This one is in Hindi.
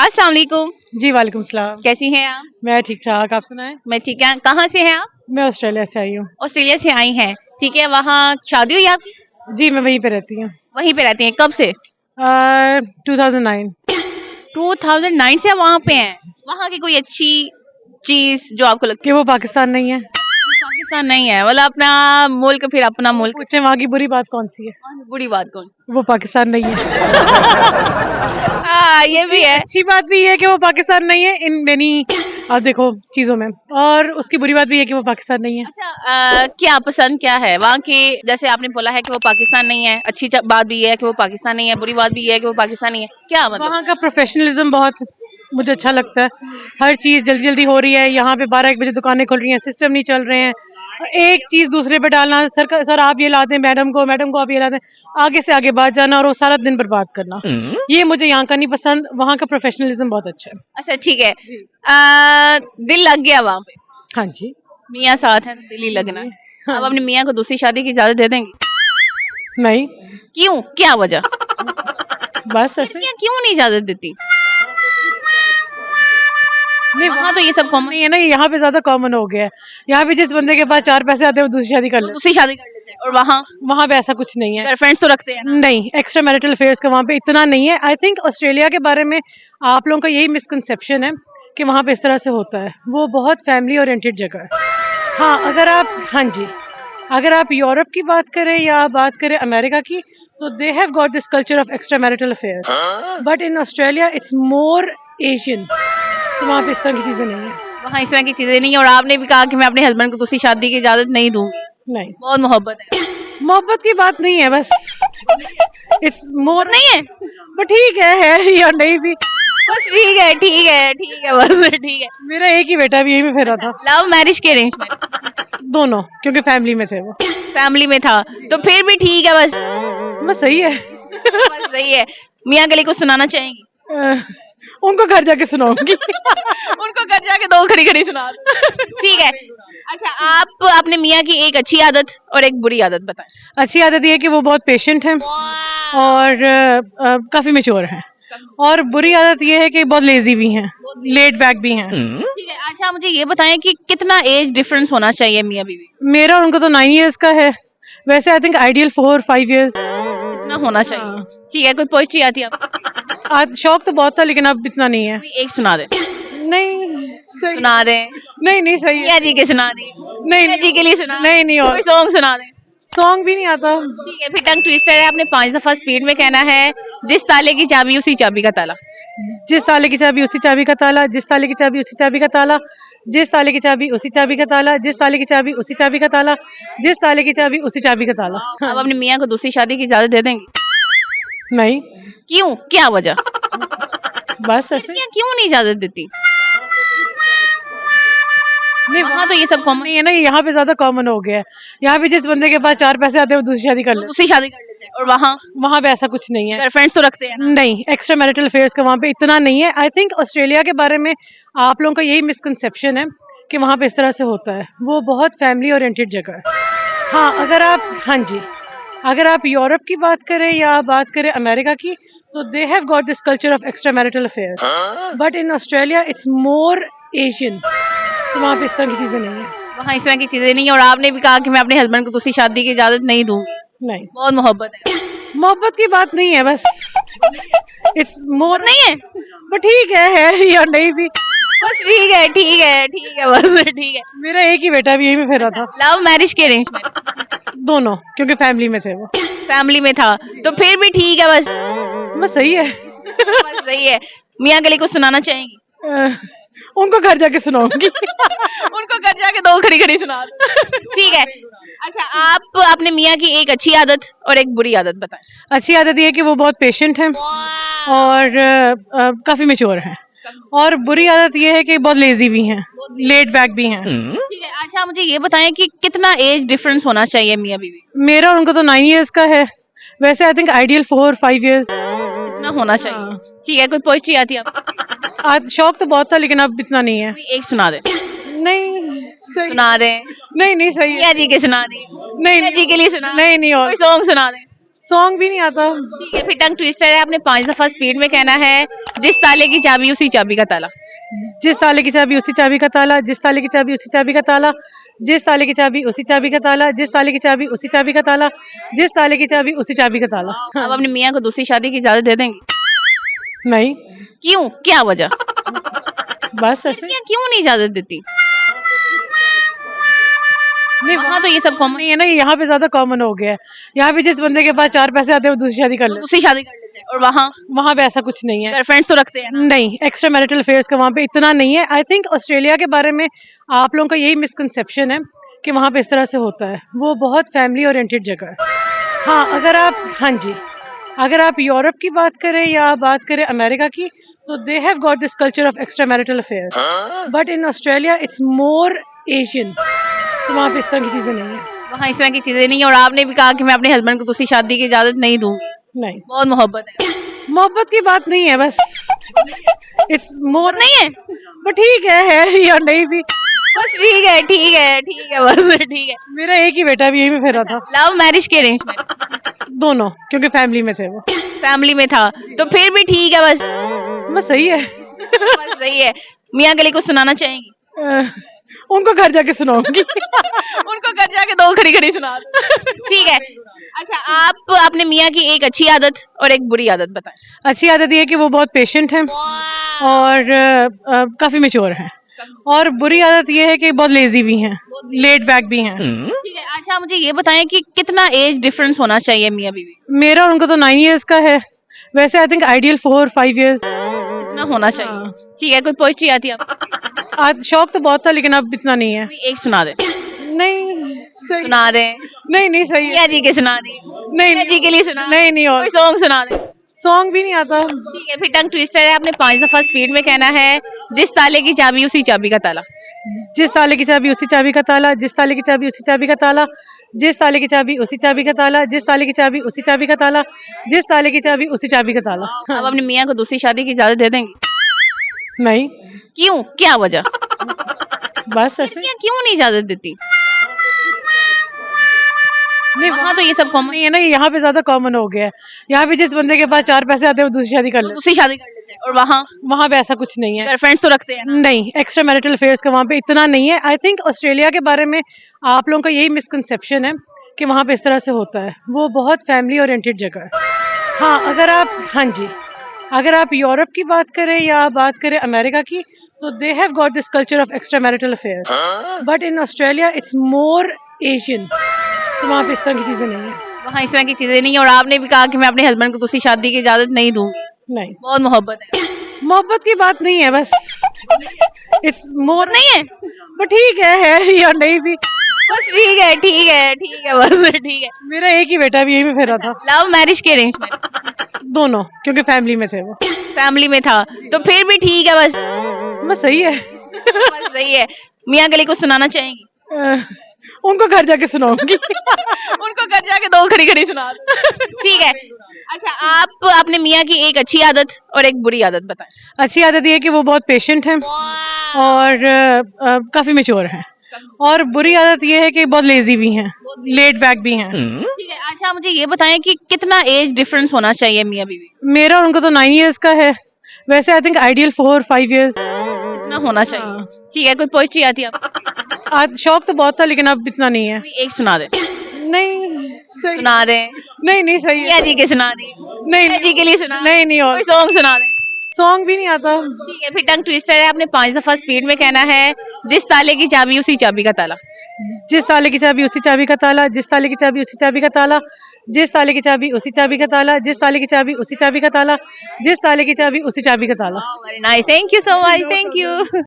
अस्सलाम वालेकुम। जी वालेकुम सलाम। कैसी हैं आप? मैं ठीक ठाक, आप सुनाएं? मैं ठीक है। कहाँ से हैं आप? मैं ऑस्ट्रेलिया से आई हूँ। ऑस्ट्रेलिया से आई हैं। ठीक है, वहाँ शादी हुई आपकी? जी मैं वहीं पे रहती हूँ। वहीं पे रहती हैं, कब से? 2009। 2009 से आप वहाँ पे हैं। वहाँ की कोई अच्छी चीज जो आपको लगती कि वो पाकिस्तान नहीं है। है? पाकिस्तान नहीं है, मतलब अपना मुल्क, फिर अपना मुल्क। पूछे वहाँ की बुरी बात कौन सी है? बुरी बात कौन? वो पाकिस्तान नहीं है। हाँ, ये भी है। अच्छी बात भी है कि वो पाकिस्तान नहीं है इन मेनी, आप देखो चीजों में, और उसकी बुरी बात भी है कि वो पाकिस्तान नहीं है। अच्छा, क्या पसंद क्या है वहाँ की? जैसे आपने बोला है कि वो पाकिस्तान नहीं है, अच्छी बात भी है कि वो पाकिस्तान नहीं है, बुरी बात भी है कि वो पाकिस्तान नहीं है, क्या मतलब? वहाँ का प्रोफेशनलिज्म बहुत मुझे अच्छा लगता है। हर चीज़ जल्दी जल्दी हो रही है। यहाँ पे 12-1 बजे दुकानें खुल रही हैं, सिस्टम नहीं चल रहे हैं। एक चीज़ दूसरे पे डालना, सर आप ये ला दें, मैडम को आप ये ला दें, आगे से आगे बात जाना और वो सारा दिन बर्बाद करना, ये मुझे यहाँ का नहीं पसंद। वहाँ का प्रोफेशनलिज्म बहुत अच्छा है। अच्छा ठीक है। दिल लग गया वहाँ पे? हाँ जी। मियाँ साथ है तो दिल ही लगना है। हाँ। आप अपने मियाँ को दूसरी शादी की इजाजत दे देंगे? नहीं, क्यों, क्या वजह? बस ऐसे क्यों नहीं इजाजत देती? नहीं, वहाँ तो ये सब कॉमन नहीं है ना, यहाँ पे ज्यादा कॉमन हो गया है। यहाँ पे जिस बंदे के पास 4 पैसे आते हैं वो दूसरी शादी कर लेते दूसरी शादी कर लेते हैं, और वहाँ हैं। वहाँ पे ऐसा कुछ नहीं है। गर्लफ्रेंड्स तो रखते हैं ना? नहीं, एक्स्ट्रा मैरिटल अफेयर्स का वहाँ पे इतना नहीं है। आई थिंक ऑस्ट्रेलिया के बारे में आप लोगों का यही मिसकंसेप्शन है कि वहाँ पे इस तरह से होता है। वो बहुत फैमिली ओरिएंटेड जगह है। हाँ, हाँ जी, अगर आप यूरोप की बात करें या बात करें अमेरिका की, तो they have got this culture of extra marital affairs, but in Australia it's more Asian. तो वहाँ पे इस तरह की चीजें नहीं है। वहाँ इस तरह की चीजें नहीं है, और आपने भी कहा कि मैं अपने हस्बैंड को दूसरी शादी की इजाजत नहीं दूंगी। नहीं, बहुत मोहब्बत है। मोहब्बत की बात नहीं है, बस इट्स मोर नहीं है, बट ठीक है या नहीं भी। बस ठीक है, ठीक है, ठीक है, बस ठीक है। मेरा एक ही बेटा भी यही में फेरा था। लव मैरिज के अरेंज मैरिज? दोनों, क्योंकि फैमिली में थे वो। फैमिली में था तो फिर भी ठीक है, बस सही है। बस सही है। मियाँ के लिए कुछ सुनाना चाहेंगी? उनको घर जाके सुनाऊंगी। उनको घर जाके दो खड़ी खड़ी सुना दो। ठीक है। अच्छा, आप अपने मियाँ की एक अच्छी आदत और एक बुरी आदत बताएं। अच्छी आदत ये है कि वो बहुत पेशेंट हैं और काफी मैच्योर हैं, और बुरी आदत ये है कि बहुत लेजी भी हैं, लेट बैक भी हैं। ठीक है। अच्छा, मुझे ये बताएं कि कितना एज डिफरेंस होना चाहिए मियाँ बीवी? मेरा और उनको तो 9 इयर्स का है। वैसे आई थिंक आइडियल 4-5 इयर्स इतना होना चाहिए। ठीक है। कोई पोइट्री आती है आपको? आज शौक तो बहुत था, लेकिन अब इतना नहीं है। कोई एक सुना दे। नहीं सही, सुना दे। नहीं सही है। मियाँ जी के सुना दे। नहीं मियाँ जी के लिए सुना। नहीं और कोई सॉन्ग सुना दे। सॉन्ग भी नहीं आता। ठीक है, फिर टंग ट्विस्टर है, आपने 5 दफा स्पीड में कहना है। जिस ताले की चाबी उसी चाबी का ताला। जिस ताले की चाबी उसी चाबी का ताला, जिस ताले की चाबी उसी चाबी का ताला, जिस ताले की चाबी उसी चाबी का ताला, जिस ताले की चाबी उसी चाबी का ताला, जिस ताले की चाबी उसी चाबी का ताला। आप अपने मियाँ को दूसरी शादी की इजाजत दे देंगे? नहीं, क्यों, क्या वजह? बस ऐसे क्यों नहीं इजाजत देती? नहीं, वहाँ तो ये सब कॉमन नहीं है ना, यहाँ पे ज्यादा कॉमन हो गया है। यहाँ पे जिस बंदे के पास 4 पैसे आते हैं वो दूसरी शादी कर लेते दूसरी शादी कर लेते हैं, और वहाँ पे ऐसा कुछ नहीं है। गर्लफ्रेंड्स तो रखते हैं ना? नहीं, एक्स्ट्रा मैरिटल अफेयर्स का वहाँ पे इतना नहीं है। आई थिंक ऑस्ट्रेलिया के बारे में आप लोगों का यही मिसकंसेप्शन है कि वहाँ पे इस तरह से होता है। वो बहुत फैमिली ओरिएंटेड जगह है। हाँ जी, अगर आप यूरोप की बात करें या बात करें अमेरिका की, तो they have got this culture of extra marital affairs, but in Australia it's more Asian. तो वहाँ पे इस तरह की चीजें नहीं है। वहाँ इस तरह की चीजें नहीं है, और आपने भी कहा कि मैं अपने हस्बैंड को दूसरी शादी की इजाजत नहीं दूंगी। नहीं, बहुत मोहब्बत है। मोहब्बत की बात नहीं है, बस इट्स मोर नहीं है, बट ठीक है या नहीं भी। बस ठीक है, ठीक है, ठीक है, बस ठीक है। मेरा एक ही बेटा भी यही में फेरा था। लव मैरिज के अरेंज मैरिज? दोनों, क्योंकि फैमिली में थे वो। फैमिली में था तो फिर भी ठीक है, बस सही है। बस सही है। मियाँ के लिए कुछ सुनाना चाहेंगी? उनको घर जाके सुनाऊंगी। उनको घर जाके दो खड़ी खड़ी सुना दो। ठीक है। अच्छा, आप अपने मियाँ की एक अच्छी आदत और एक बुरी आदत बताएं। अच्छी आदत ये है कि वो बहुत पेशेंट हैं और काफी मैच्योर हैं, और बुरी आदत ये है कि बहुत लेजी भी हैं, लेट बैक भी हैं। ठीक है। अच्छा, मुझे ये बताएं कि कितना एज डिफरेंस होना चाहिए मियाँ बीवी? मेरा और उनको तो 9 इयर्स का है। वैसे आई थिंक आइडियल 4-5 इयर्स इतना होना चाहिए। ठीक है। कोई पोइट्री आती है आपको? आज शौक तो बहुत था, लेकिन अब इतना नहीं है। कोई एक सुना दे। नहीं सही, सुना दे। नहीं सही है। मियाँ जी के सुना दे। नहीं मियाँ जी के लिए सुना। नहीं और कोई सॉन्ग सुना दे। सॉन्ग भी नहीं आता। ठीक है, फिर टंग ट्विस्टर है, आपने 5 दफा स्पीड में कहना है, जिस ताले की चाबी उसी चाबी का ताला। जिस ताले की चाबी उसी चाबी का ताला, जिस ताले की चाबी उसी चाबी का ताला, जिस ताले की चाबी उसी चाबी का ताला, जिस ताले की चाबी उसी चाबी का ताला, जिस ताले की चाबी उसी चाबी का ताला। आप अपने मियाँ को दूसरी शादी की इजाजत दे देंगे? नहीं, क्यों, क्या वजह? बस ऐसे मियाँ क्यों नहीं इजाजत देती? नहीं। वहाँ तो ये सब कॉमन नहीं है ना, यहाँ पे ज्यादा कॉमन हो गया है। यहाँ पे जिस बंदे के पास 4 पैसे आते हैं वो दूसरी शादी कर ले। दूसरी शादी कर लेते हैं, और वहाँ वहाँ पे ऐसा कुछ नहीं है। गर्लफ्रेंड्स तो रखते हैं ना। नहीं, एक्स्ट्रा मैरिटल अफेयर्स का वहाँ पे इतना नहीं है। आई थिंक ऑस्ट्रेलिया के बारे में आप लोगों का यही मिसकंसेप्शन है कि वहाँ पे इस तरह से होता है। वो बहुत फैमिली ओरिएंटेड जगह है। हाँ, अगर आप यूरोप की बात करें या बात करें अमेरिका की, तो they have got this culture of extra marital affairs, but in Australia it's more Asian. तो वहाँ पे इस तरह की चीजें नहीं है। वहाँ इस तरह की चीजें नहीं है, और आपने भी कहा कि मैं अपने हस्बैंड को दूसरी शादी की इजाजत नहीं दूंगी। नहीं, बहुत मोहब्बत है। मोहब्बत की बात नहीं है, बस इट्स मोर। नहीं है, बट ठीक है या नहीं भी। बस ठीक है, ठीक है, ठीक है, बस ठीक है। मेरा एक ही बेटा भी यही में फिरा था। लव मैरिज के अरेंज मैरिज? दोनों, क्योंकि फैमिली में थे वो। फैमिली में था तो फिर भी ठीक है, बस सही है। बस सही है। मियाँ गली को सुनाना चाहेंगी? उनको घर जाके सुनाऊंगी। उनको घर जाके 2 खड़ी खड़ी सुना दो। ठीक है। अच्छा, आप अपने मियाँ की एक अच्छी आदत और एक बुरी आदत बताएं। अच्छी आदत ये है कि वो बहुत पेशेंट हैं और काफी मेच्योर हैं, और बुरी आदत ये है कि बहुत लेजी भी हैं, लेट बैक भी हैं। ठीक है। अच्छा, मुझे ये बताएं कि कितना एज डिफरेंस होना चाहिए मियाँ बीवी? मेरा और उनको तो 9 years का है। वैसे आई थिंक आइडियल 4-5 years। इतना होना चाहिए। ठीक है। कोई पोइट्री आती है आपको? आज शौक तो बहुत था, लेकिन अब इतना नहीं है। कोई एक सुना दे। नहीं सही। सुना दे। नहीं सही है। मियाँ जी के सुना दे। नहीं मियाँ जी के लिए सुना। नहीं और कोई सॉन्ग सुना दे। सॉन्ग भी नहीं आता। ठीक है, फिर टंग ट्विस्टर है, आपने 5 दफा स्पीड में कहना है, जिस ताले की चाबी उसी चाबी का ताला। जिस ताले की चाबी उसी चाबी का ताला, जिस ताले की चाबी उसी चाबी का ताला, जिस ताले की चाबी उसी चाबी का ताला, जिस ताले की चाबी उसी चाबी का ताला, जिस ताले की चाबी उसी चाबी का ताला। आप अपने मियाँ को दूसरी शादी की इजाजत दे देंगे? नहीं, क्यों, क्या वजह? बस ऐसे। मियाँ क्यों नहीं इजाजत देती? नहीं, वहाँ तो ये सब कॉमन नहीं है ना, यहाँ पे ज्यादा कॉमन हो गया है। यहाँ पे जिस बंदे के पास 4 पैसे आते हैं वो दूसरी शादी कर ले। दूसरी शादी कर लेते हैं, और वहाँ पे ऐसा कुछ नहीं है। गर्लफ्रेंड्स तो रखते हैं ना। नहीं, एक्स्ट्रा मैरिटल अफेयर्स का वहाँ पे इतना नहीं है। आई थिंक ऑस्ट्रेलिया के बारे में आप लोगों का यही मिसकंसेप्शन है कि वहाँ पे इस तरह से होता है। वो बहुत फैमिली ओरिएंटेड जगह है। हाँ, अगर आप यूरोप की बात करें या बात करें अमेरिका की, तो they have got this culture of extra marital affairs, but in Australia it's more Asian. तो वहाँ पे इस तरह की चीजें नहीं है। वहाँ इस तरह की चीजें नहीं है, और आपने भी कहा कि मैं अपने हस्बैंड को दूसरी शादी की इजाजत नहीं दूंगी। नहीं, बहुत मोहब्बत है। मोहब्बत की बात नहीं है, बस इट्स मोर। नहीं है, बट ठीक है या नहीं भी। बस ठीक है, ठीक है, ठीक है, बस ठीक है। मेरा एक ही बेटा भी यही में फिरा था। लव मैरिज के अरेंज मैरिज? दोनों, क्योंकि फैमिली में थे वो। फैमिली में था तो फिर भी ठीक है, बस सही है। बस सही है। मियाँ गली को सुनाना चाहेंगी? उनको घर जाके सुनाऊंगी। उनको घर जाके 2 खड़ी खड़ी सुना दो। ठीक है। अच्छा, आप अपने मियाँ की एक अच्छी आदत और एक बुरी आदत बताएं। अच्छी आदत ये है कि वो बहुत पेशेंट हैं और काफी मेच्योर हैं, और बुरी आदत ये है कि बहुत लेजी भी हैं, लेट बैक भी हैं। ठीक है। अच्छा, मुझे ये बताएं कि कितना एज डिफरेंस होना चाहिए मियाँ बीवी? मेरा और उनको तो 9 years का है। वैसे आई थिंक आइडियल 4-5 years। इतना होना चाहिए। ठीक है। कोई पोइट्री आती है आपको? आज शौक तो बहुत था, लेकिन अब इतना नहीं है। कोई एक सुना दे। नहीं सही। सुना दे। नहीं सही है। मियाँ जी के सुना दे। मियाँ जी के लिए सुना। नहीं और कोई सॉन्ग सुना दे। सॉन्ग भी नहीं आता। ठीक है। फिर टंग ट्विस्टर है, आपने 5 दफा स्पीड में कहना है, जिस ताले की चाबी उसी चाबी का ताला। जिस ताले की चाबी उसी चाबी का ताला, जिस ताले की चाबी उसी चाबी का ताला, जिस ताले की चाबी उसी चाबी का ताला, जिस ताले की चाबी उसी चाबी का ताला, जिस ताले की चाबी उसी चाबी का ताला। Very nice, thank you so much, thank you.